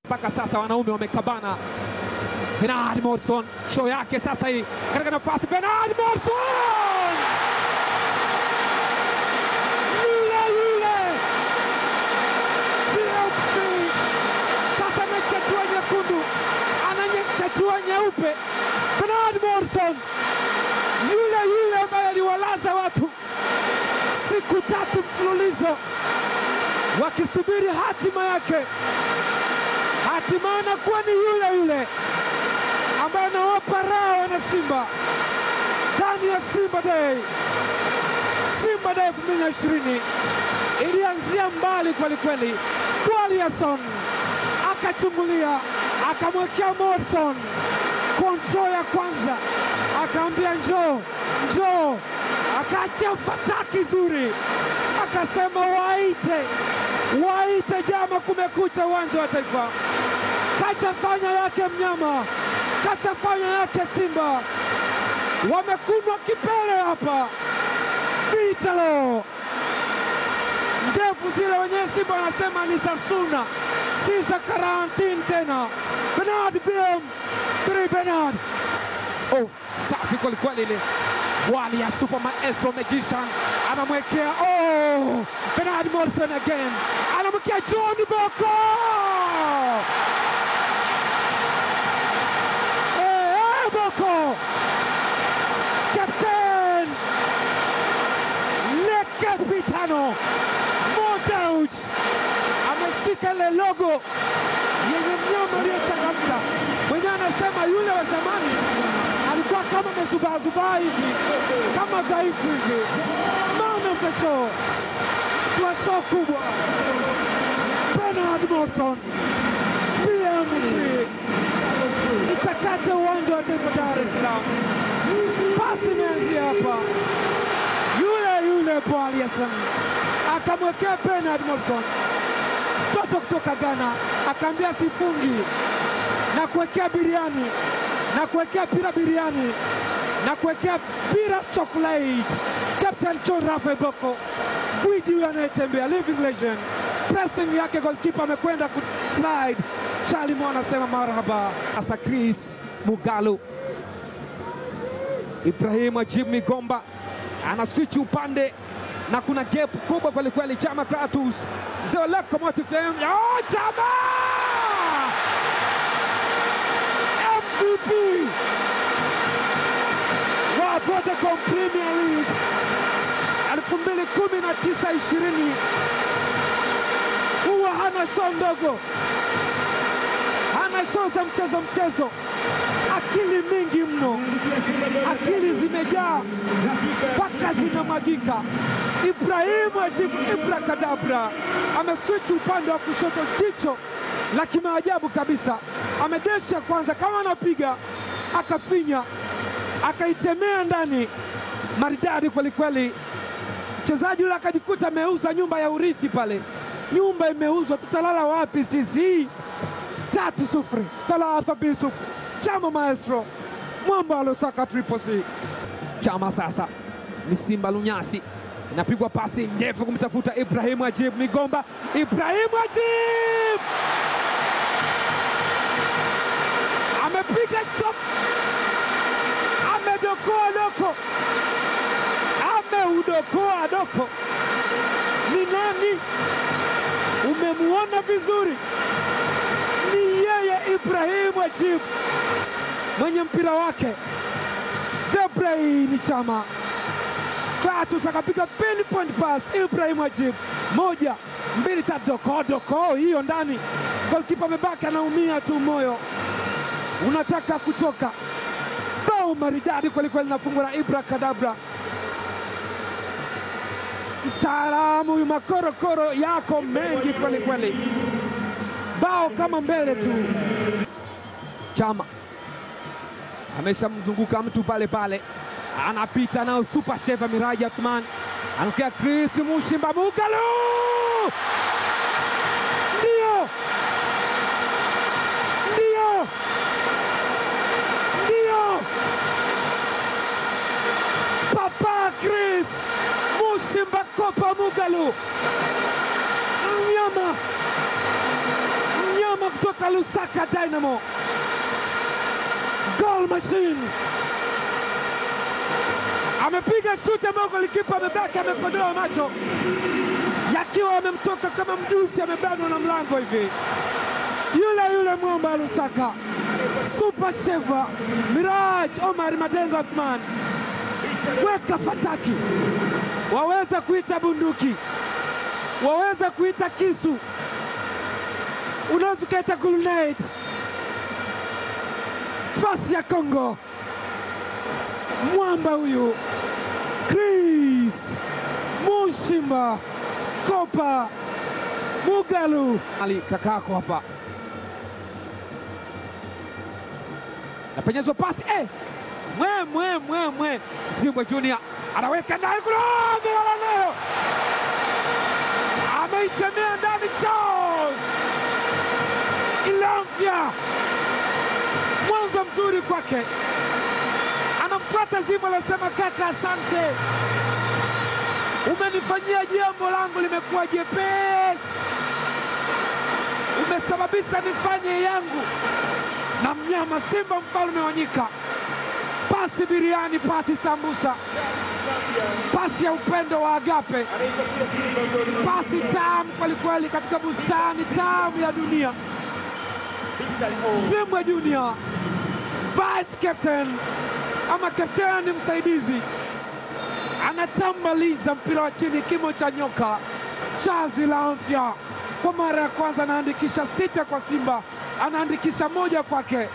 Mpaka sasa wanaume wamekabana. Bernard Morrison show yake sasa hii katika nafasi. Bernard Morrison yule BFP sasa amechatua nyekundu, anachatua nyeupe. Bernard Morrison yule ambaye aliwalaza watu siku 3 mfululizo wakisubiri hatima yake. Hatima anakuwa ni yule ambaye anawapa raha wana Simba ndani ya Simba Day. Simba Day 2020 ilianzia mbali kweli. Bwalyason akachungulia, akamwekea Morrison control ya kwanza, akaambia njoo, akaachia fataki zuri, akasema waite jama, kumekucha uwanja wa Taifa. Kachafanya yake mnyama, kachafanya yake Simba. Wamekunwa kipele hapa. Vitalo ndefu zile wenye Simba wanasema ni Sasuna, si za karantini tena. Bernard BM 3 Bernard. Oh, safi kweli ile. Wali ya super maestro magician anamwekea. Oh, Bernard Morrison again anamwekea John Boko. Boko Captain Le Capitano Modauj ameshika ile logo yenye mnyama aliyechangamka. Mwenye anasema yule wa zamani alikuwa kama mezubazubaa hivi, kama dhaifu hivi. Man of the show, kwa show kubwa. Bernard Morrison BM3 itakate uwanja wa Taifa Dar es Salaam. Pasi imeanzia hapa. Yule Bwalyason akamwekea Bernard Morrison, toto kutoka Ghana, akaambia sifungi, na kuwekea biriani, na kuwekea pira biriani, na kuwekea pira chocolate. Captain John Rafael Boko, gwiji huyu anayetembea, living legend. Pressing yake goalkeeper amekwenda slide. Charlie Mo anasema marhaba. Asa Chris Mugalu. Ibrahim Ajib Migomba ana switch upande na kuna gap kubwa kweli. Chama Kratos, mzee wa Locomotive Flame. Oh, Chama! MVP wa Vodacom Premier League 2019-20. Huwa hana show ndogo, hana show za mchezo. Akili mingi mno, akili zimejaa mpaka zinamwagika. Ibrahim Ajib Ibrakadabra ameswitch upande wa kushoto, jicho la kimaajabu kabisa. Amedesha kwanza kama anapiga, akafinya, akaitemea ndani maridadi kweli. Mchezaji yule akajikuta ameuza nyumba ya urithi pale. Nyumba imeuzwa, tutalala wapi sisi? 3-0, 3-0. Chama maestro, mwamba alosaka triple C. Chama sasa ni Simba Lunyasi, inapigwa pasi ndefu kumtafuta Ibrahim Ajib Migomba. Ibrahim Ajib amepiga chop, ameudokoa doko. Ni nani? Umemuona vizuri? Ni yeye Ibrahim Ajib, mwenye mpira wake the brain. Chama Kratos akapiga pinpoint pass. Ibrahim Ajib 1, 2, 3 doko hiyo ndani. Goalkeeper amebaki anaumia tu, moyo unataka kutoka. Bao maridadi kweli nafungwa na Ibrakadabra. Mtaalamu huyu, makorokoro yako mengi kweli. Bao kama mbele tu. Chama ameshamzunguka mtu pale, anapita nao super chef Miraji Athman, anakia Chris Mushimba Mugalu. Ndio Papa Chris Mushimba Kopa Mugalu, mnyama kutoka Lusaka Dynamo, goal machine. Amepiga shuti ambao golikipa amebaki amekodoa macho, yakiwa yamemtoka kama mjusi, amebanwa na mlango hivi. Yule mwamba Lusaka, super saver Miraj Omar Madengo Athman. Weka fataki, waweza kuita bunduki, waweza kuita kisu, unaweza kuita grenade. Fasi ya Kongo, mwamba huyu Chris Mushimba Kopa Mugalu. Ali kakako hapa, napenyezwa pasi mwe Zimbwe Junior anaweka ndani, amelala nayo, ameitemea ndani. Charles Ilamfia, mwanzo mzuri kwake, anamfuata Zimbwe, anasema kaka, asante, umenifanyia jambo langu limekuwa jepesi, umesababisha nifanye yangu na mnyama Simba mfalme wa nyika. Pasi biriani, pasi sambusa, pasi ya upendo wa agape, pasi tamu kwelikweli katika bustani tamu ya dunia. Zimbwe Junior, vice captain ama kapteni msaidizi, anatambaliza mpira wa chini, kimo cha nyoka. Charles Ilamfia kwa mara ya kwanza anaandikisha 6 kwa Simba, anaandikisha 1 kwake.